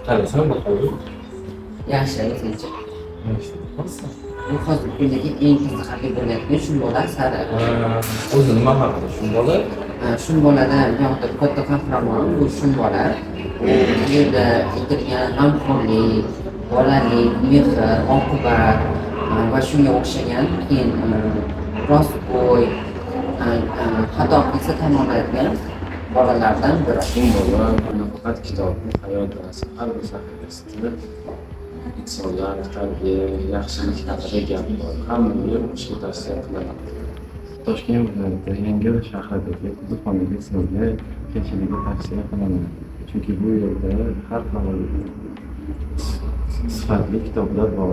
Qarasan bakalım. Yaxshi, o'zingcha. Nasıl? Bu hozirgi kundagi eng qiziqarli bo'layotgan shumbolar sariq. O'zi nima haqida shumbola? Shumbolada yoqda katta qahramon bu shumbola. U yerda yetilgan g'amxo'rlik, bolalik, mehr, oqibat va shunga o'xshagan keyin rostgo'y, xato qilsa tan oladigan bolalardan biri. Shumbola nafaqat kitobni hayot darsi, har bir sahifasida insonlar, tarbiya, yaxshilik haqida gap bor. Hammaga o'qishni tavsiya qilaman. Toshkent viloyati Yangiyo'l shahridagi kutubxonaga sizga kelishingizni tavsiya qilaman. Chunki bu yerda har xil sifatli kitoblar bor.